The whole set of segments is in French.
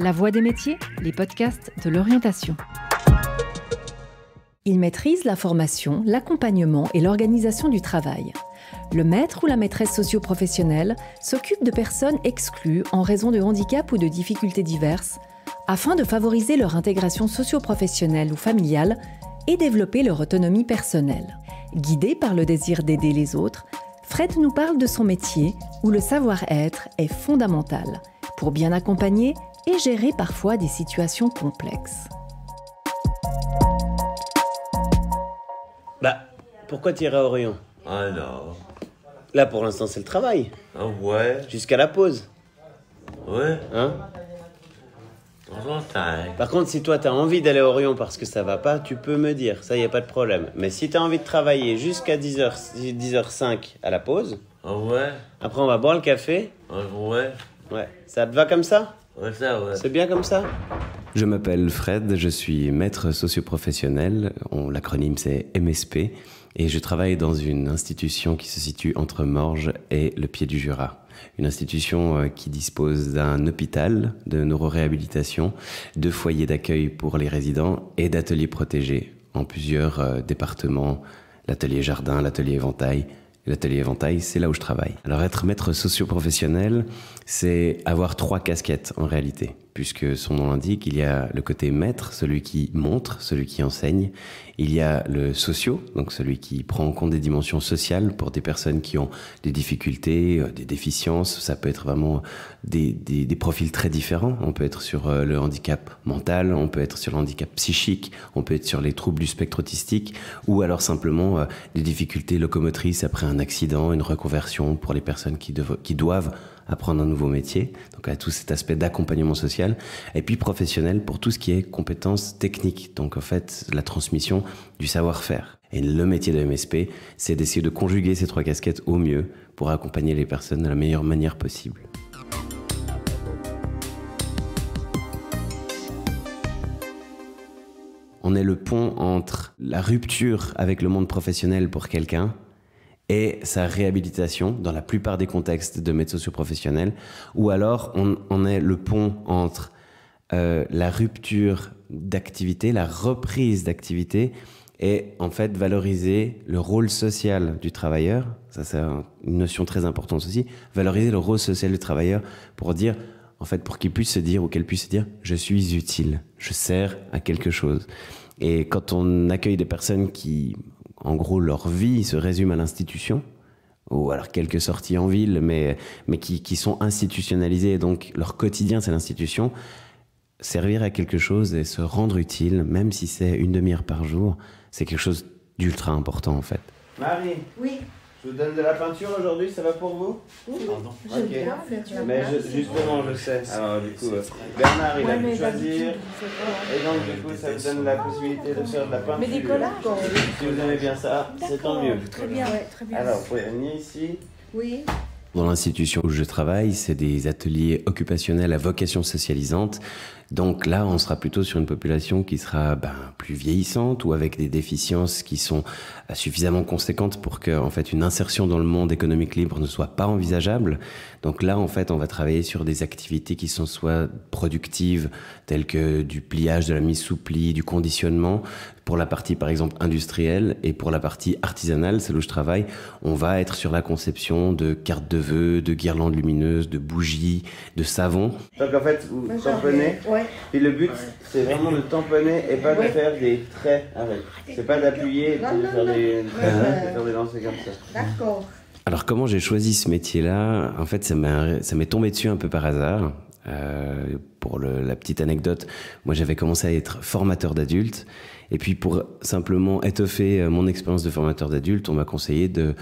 La Voix des métiers, les podcasts de l'orientation. Ils maîtrisent la formation, l'accompagnement et l'organisation du travail. Le maître ou la maîtresse socio-professionnelle s'occupe de personnes exclues en raison de handicap ou de difficultés diverses, afin de favoriser leur intégration socio-professionnelle ou familiale et développer leur autonomie personnelle. Guidé par le désir d'aider les autres, Fred nous parle de son métier où le savoir-être est fondamental pour bien accompagner et gérer parfois des situations complexes. Pourquoi tu irais à Orion? Ah non. Là, pour l'instant, c'est le travail. Ah ouais. Jusqu'à la pause. Ouais. Hein? J'entends. Par contre, si toi, tu as envie d'aller à Orion parce que ça va pas, tu peux me dire. Ça, y a pas de problème. Mais si tu as envie de travailler jusqu'à 10h05 à la pause, Ah ouais. après, on va boire le café. Ah ouais. Ouais. Ça te va comme ça? Ouais, ça ouais. C'est bien comme ça? Je m'appelle Fred, je suis maître socio-professionnel, l'acronyme c'est MSP, et je travaille dans une institution qui se situe entre Morges et le Pied du Jura. Une institution qui dispose d'un hôpital de neuroréhabilitation, de foyers d'accueil pour les résidents et d'ateliers protégés en plusieurs départements, l'atelier jardin, l'atelier éventail. L'atelier éventail, c'est là où je travaille. Alors être maître socio-professionnel, c'est avoir 3 casquettes en réalité, puisque son nom l'indique, il y a le côté maître, celui qui montre, celui qui enseigne. Il y a le socio, donc celui qui prend en compte des dimensions sociales pour des personnes qui ont des difficultés, des déficiences. Ça peut être vraiment des profils très différents. On peut être sur le handicap mental, on peut être sur le handicap psychique, on peut être sur les troubles du spectre autistique, ou alors simplement des difficultés locomotrices après un accident, une reconversion pour les personnes qui doivent apprendre un nouveau métier, donc à tout cet aspect d'accompagnement social, et puis professionnel pour tout ce qui est compétences techniques, donc en fait la transmission du savoir-faire. Et le métier de MSP, c'est d'essayer de conjuguer ces 3 casquettes au mieux pour accompagner les personnes de la meilleure manière possible. On est le pont entre la rupture avec le monde professionnel pour quelqu'un et sa réhabilitation dans la plupart des contextes de maître socio-professionnel, ou alors on est le pont entre la rupture d'activité, la reprise d'activité, et en fait valoriser le rôle social du travailleur. Ça c'est une notion très importante aussi, valoriser le rôle social du travailleur pour dire, en fait, pour qu'il puisse se dire, ou qu'elle puisse se dire, je suis utile, je sers à quelque chose. Et quand on accueille des personnes qui, en gros, leur vie se résume à l'institution, ou alors quelques sorties en ville, mais qui sont institutionnalisées, et donc leur quotidien c'est l'institution, servir à quelque chose et se rendre utile, même si c'est une demi-heure par jour, c'est quelque chose d'ultra important en fait. Marie? Oui. Je vous donne de la peinture aujourd'hui, ça va pour vous? Oui. Pardon. J'aime Ok. bien, Mais justement, je sais. Alors du coup, Bernard, il a pu choisir. Et donc du coup, ça vous donne la possibilité de faire de la peinture. Mais des collages. Si vous aimez bien ça, c'est tant mieux. Très bien, très bien. Alors, vous pouvez venir ici. Oui. Dans l'institution où je travaille, c'est des ateliers occupationnels à vocation socialisante. Donc là, on sera plutôt sur une population qui sera plus vieillissante ou avec des déficiences qui sont suffisamment conséquentes pour que, en fait, une insertion dans le monde économique libre ne soit pas envisageable. Donc là, en fait, on va travailler sur des activités qui sont soit productives, telles que du pliage, de la mise sous pli, du conditionnement, pour la partie, par exemple, industrielle, et pour la partie artisanale, celle où je travaille, on va être sur la conception de cartes de vœux, de guirlandes lumineuses, de bougies, de savons. Donc en fait, vous tamponnez. Ouais. Et le but, c'est vraiment de tamponner et pas de faire des traits avec. C'est pas d'appuyer et de faire des lancers comme ça. D'accord. Alors comment j'ai choisi ce métier-là? En fait, ça m'est tombé dessus un peu par hasard. Pour la petite anecdote, moi j'avais commencé à être formateur d'adultes, et puis pour simplement étoffer mon expérience de formateur d'adultes, on m'a conseillé de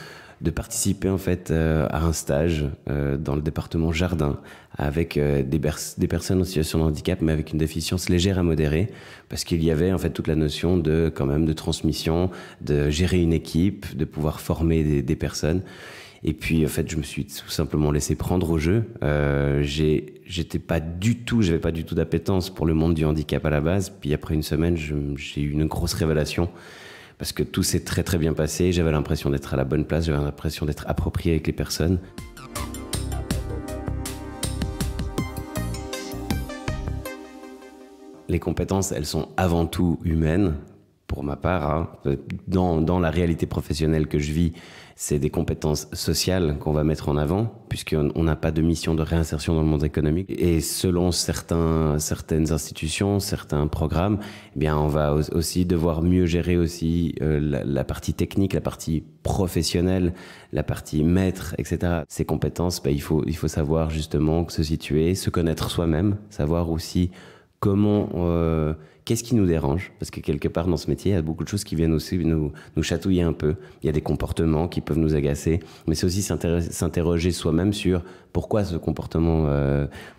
participer en fait à un stage dans le département jardin avec des personnes en situation de handicap, mais avec une déficience légère à modérée, parce qu'il y avait en fait toute la notion de transmission, de gérer une équipe, de pouvoir former des personnes. Et puis en fait, je me suis tout simplement laissé prendre au jeu. J'avais pas du tout d'appétence pour le monde du handicap à la base. Puis après une semaine, j'ai eu une grosse révélation. Parce que tout s'est très très bien passé, j'avais l'impression d'être à la bonne place, j'avais l'impression d'être approprié avec les personnes. les compétences, elles sont avant tout humaines, pour ma part. Hein. Dans la réalité professionnelle que je vis, c'est des compétences sociales qu'on va mettre en avant, puisqu'on n'a pas de mission de réinsertion dans le monde économique. Et selon certaines institutions, certains programmes, eh bien, on va aussi devoir mieux gérer aussi la partie technique, la partie professionnelle, la partie maître, etc. Ces compétences, il faut savoir justement se situer, se connaître soi-même, savoir aussi comment... qu'est-ce qui nous dérange? Parce que quelque part dans ce métier, il y a beaucoup de choses qui viennent aussi nous chatouiller un peu. Il y a des comportements qui peuvent nous agacer, mais c'est aussi s'interroger soi-même sur pourquoi ce comportement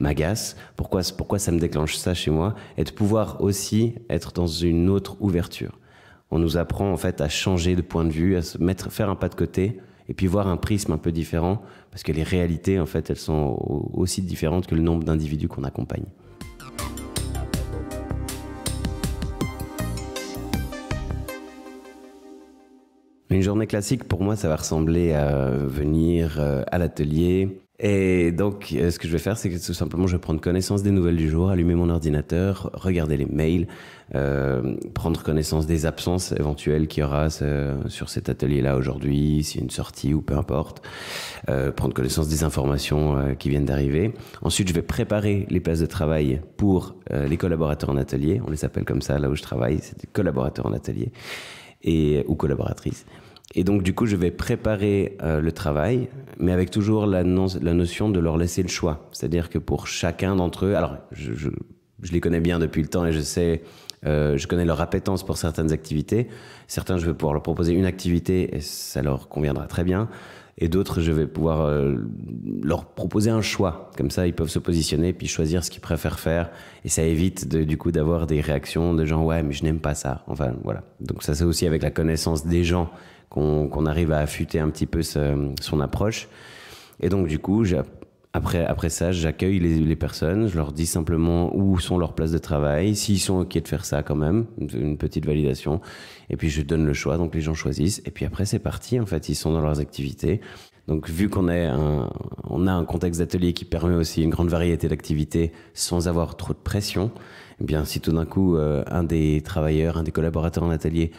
m'agace, pourquoi ça me déclenche ça chez moi, et de pouvoir aussi être dans une autre ouverture. On nous apprend en fait à changer de point de vue, à faire un pas de côté, et puis voir un prisme un peu différent, parce que les réalités en fait, elles sont aussi différentes que le nombre d'individus qu'on accompagne. Une journée classique, pour moi, ça va ressembler à venir à l'atelier. Et donc, ce que je vais faire, c'est que tout simplement, je vais prendre connaissance des nouvelles du jour, allumer mon ordinateur, regarder les mails, prendre connaissance des absences éventuelles qu'il y aura sur cet atelier-là aujourd'hui, s'il y a une sortie ou peu importe, prendre connaissance des informations qui viennent d'arriver. Ensuite, je vais préparer les places de travail pour les collaborateurs en atelier. On les appelle comme ça, là où je travaille, c'est des collaborateurs en atelier. Ou collaboratrices. Et donc, du coup, je vais préparer le travail, mais avec toujours la notion de leur laisser le choix. C'est-à-dire que pour chacun d'entre eux, alors, je les connais bien depuis le temps et je connais leur appétence pour certaines activités. Certains, je vais pouvoir leur proposer une activité et ça leur conviendra très bien. Et d'autres, je vais pouvoir leur proposer un choix. Comme ça, ils peuvent se positionner puis choisir ce qu'ils préfèrent faire. Et ça évite du coup d'avoir des réactions de gens « ouais, mais je n'aime pas ça ». Enfin, voilà. Donc ça, c'est aussi avec la connaissance des gens qu'on arrive à affûter un petit peu son approche. Et donc du coup, après ça, j'accueille les personnes. Je leur dis simplement où sont leurs places de travail, s'ils sont OK de faire ça quand même, une petite validation. Et puis je donne le choix, donc les gens choisissent. Et puis après, c'est parti, en fait, ils sont dans leurs activités. Donc vu qu'on a un contexte d'atelier qui permet aussi une grande variété d'activités sans avoir trop de pression, eh bien si tout d'un coup, un des travailleurs, un des collaborateurs en atelier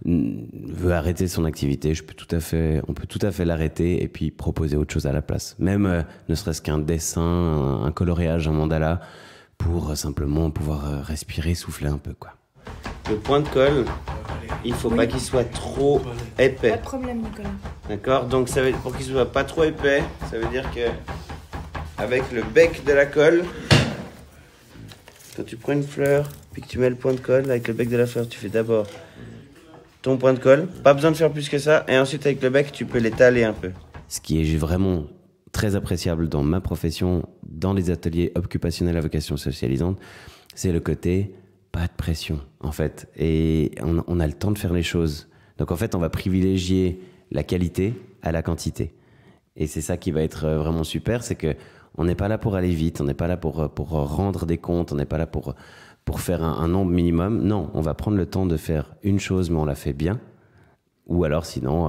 veut arrêter son activité, on peut tout à fait l'arrêter et puis proposer autre chose à la place. Même ne serait-ce qu'un dessin, un coloriage, un mandala, pour simplement pouvoir respirer, souffler un peu, quoi. Le point de colle, il faut pas qu'il soit trop épais. Pas de problème, Nicolas. D'accord? Donc pour qu'il soit pas trop épais, ça veut dire que avec le bec de la colle, quand tu prends une fleur, puis que tu mets le point de colle, avec le bec de la fleur, tu fais d'abord ton point de colle, pas besoin de faire plus que ça, et ensuite avec le bec, tu peux l'étaler un peu. Ce qui est vraiment très appréciable dans ma profession, dans les ateliers occupationnels à vocation socialisante, c'est le côté pas de pression, en fait. Et on a le temps de faire les choses. Donc en fait, on va privilégier la qualité à la quantité. Et c'est ça qui va être vraiment super, c'est que on n'est pas là pour aller vite, on n'est pas là pour rendre des comptes, on n'est pas là pour faire un nombre minimum. Non, on va prendre le temps de faire une chose, mais on la fait bien. Ou alors, sinon,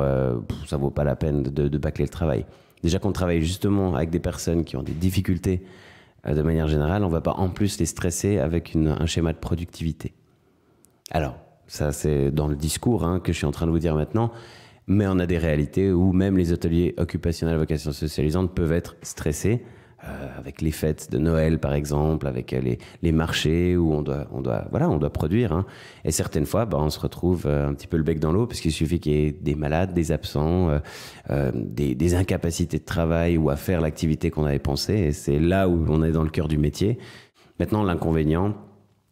ça vaut pas la peine de bâcler le travail. Déjà qu'on travaille justement avec des personnes qui ont des difficultés de manière générale, on va pas en plus les stresser avec un schéma de productivité. Alors, ça c'est dans le discours que je suis en train de vous dire maintenant, mais on a des réalités où même les ateliers occupationnels à vocation socialisante peuvent être stressés, avec les fêtes de Noël par exemple, avec les marchés où on doit produire. Et certaines fois, on se retrouve un petit peu le bec dans l'eau parce qu'il suffit qu'il y ait des malades, des absents, des incapacités de travail ou à faire l'activité qu'on avait pensée. Et c'est là où on est dans le cœur du métier. Maintenant, l'inconvénient,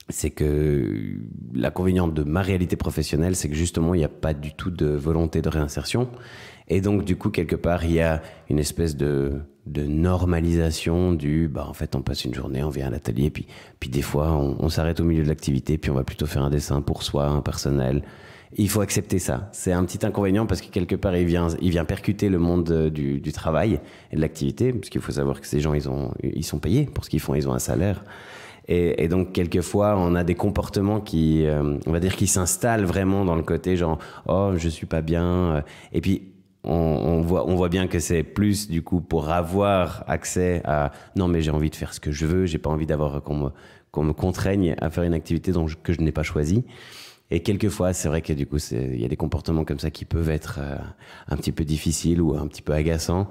c'est que l'inconvénient de ma réalité professionnelle, c'est que justement, il n'y a pas du tout de volonté de réinsertion. Et donc, du coup, quelque part, il y a une espèce de normalisation en fait, on passe une journée, on vient à l'atelier, puis des fois, on s'arrête au milieu de l'activité, puis on va plutôt faire un dessin pour soi, un personnel. Il faut accepter ça. C'est un petit inconvénient parce que quelque part, il vient percuter le monde du travail et de l'activité, parce qu'il faut savoir que ces gens, ils sont payés pour ce qu'ils font, ils ont un salaire. Et donc, quelquefois, on a des comportements qui s'installent vraiment dans le côté genre, oh, je suis pas bien. Et puis, on voit bien que c'est plus du coup pour avoir accès à non mais j'ai envie de faire ce que je veux, j'ai pas envie d'avoir qu'on me contraigne à faire une activité que je n'ai pas choisie. Et quelquefois, c'est vrai que du coup, il y a des comportements comme ça qui peuvent être un petit peu difficiles ou un petit peu agaçants.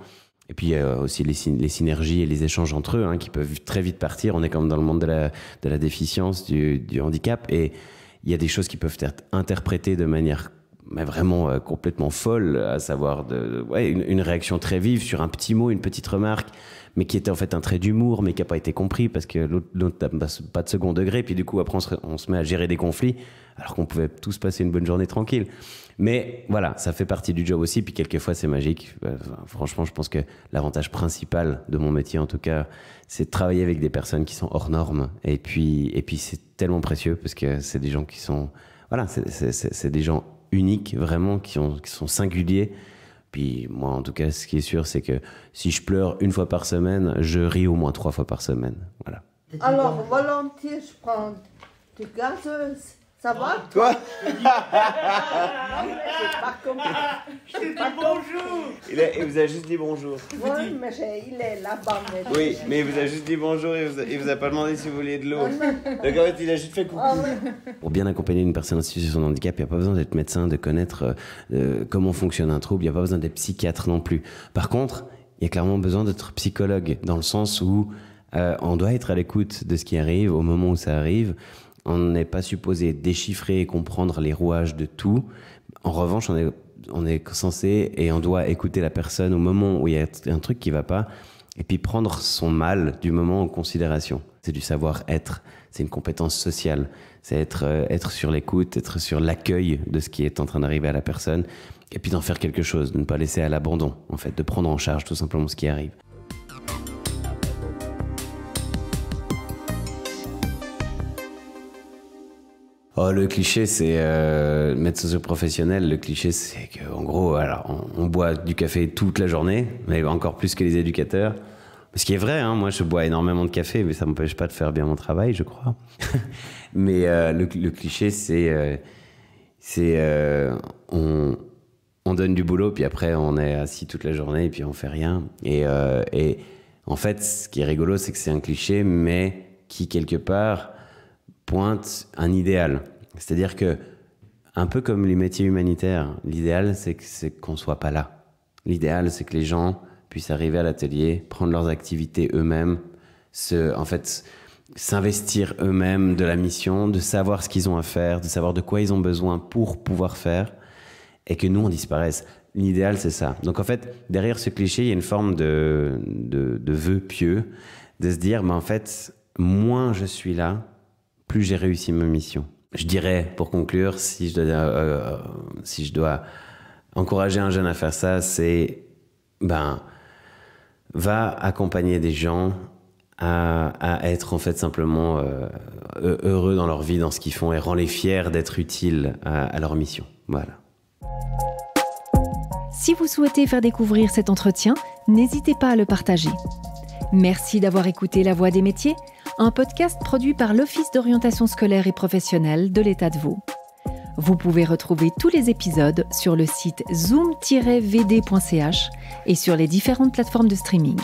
Et puis, il y a aussi les synergies et les échanges entre eux qui peuvent très vite partir. On est comme dans le monde de la déficience, du handicap. Et il y a des choses qui peuvent être interprétées de manière vraiment complètement folle, à savoir une réaction très vive sur un petit mot, une petite remarque, mais qui était en fait un trait d'humour, mais qui n'a pas été compris parce que l'autre n'a pas de second degré. Puis du coup, après, on se met à gérer des conflits, alors qu'on pouvait tous passer une bonne journée tranquille. Mais voilà, ça fait partie du job aussi. Puis quelquefois, c'est magique. Franchement, je pense que l'avantage principal de mon métier, en tout cas, c'est de travailler avec des personnes qui sont hors normes. Et puis c'est tellement précieux parce que c'est des gens qui sont... Voilà, c'est des gens uniques, vraiment, qui sont singuliers. Puis moi, en tout cas, ce qui est sûr, c'est que si je pleure une fois par semaine, je ris au moins 3 fois par semaine. Voilà. Alors, volontiers, je prends des gazeuses. Ça va? Quoi? Non, mais c'est pas comme... Je t'ai dit bonjour. Il vous a juste dit bonjour. Oui, mais il est là-bas. Oui, mais il vous a juste dit bonjour et il vous a pas demandé si vous vouliez de l'eau. Donc en fait, il a juste fait coucou. Pour bien accompagner une personne en situation de handicap, il n'y a pas besoin d'être médecin, de connaître comment fonctionne un trouble, il n'y a pas besoin d'être psychiatre non plus. Par contre, il y a clairement besoin d'être psychologue, dans le sens où on doit être à l'écoute de ce qui arrive au moment où ça arrive. On n'est pas supposé déchiffrer et comprendre les rouages de tout. En revanche, on est censé et on doit écouter la personne au moment où il y a un truc qui ne va pas et puis prendre son mal du moment en considération. C'est du savoir-être, c'est une compétence sociale, c'est être sur l'écoute, être sur l'accueil de ce qui est en train d'arriver à la personne et puis d'en faire quelque chose, de ne pas laisser à l'abandon, en fait, de prendre en charge tout simplement ce qui arrive. Oh, le cliché, c'est maître socio-professionnel. Le cliché, c'est qu'en gros, alors, on boit du café toute la journée, mais encore plus que les éducateurs. Ce qui est vrai, hein, moi je bois énormément de café, mais ça ne m'empêche pas de faire bien mon travail, je crois. Mais le cliché, c'est on donne du boulot, puis après on est assis toute la journée, et puis on fait rien. Et en fait, ce qui est rigolo, c'est que c'est un cliché, mais qui, quelque part, pointe un idéal. C'est-à-dire que, un peu comme les métiers humanitaires, l'idéal, c'est qu'on ne soit pas là. L'idéal, c'est que les gens puissent arriver à l'atelier, prendre leurs activités eux-mêmes, s'investir eux-mêmes de la mission, de savoir ce qu'ils ont à faire, de savoir de quoi ils ont besoin pour pouvoir faire, et que nous, on disparaisse. L'idéal, c'est ça. Donc en fait, derrière ce cliché, il y a une forme de vœu pieux, de se dire, en fait, moins je suis là, plus j'ai réussi ma mission. Je dirais, pour conclure, si je dois encourager un jeune à faire ça, c'est, va accompagner des gens à être en fait simplement heureux dans leur vie, dans ce qu'ils font, et rend-les fiers d'être utiles à leur mission. Voilà. Si vous souhaitez faire découvrir cet entretien, n'hésitez pas à le partager. Merci d'avoir écouté La Voix des métiers, un podcast produit par l'Office d'orientation scolaire et professionnelle de l'État de Vaud. Vous pouvez retrouver tous les épisodes sur le site zoom-vd.ch et sur les différentes plateformes de streaming.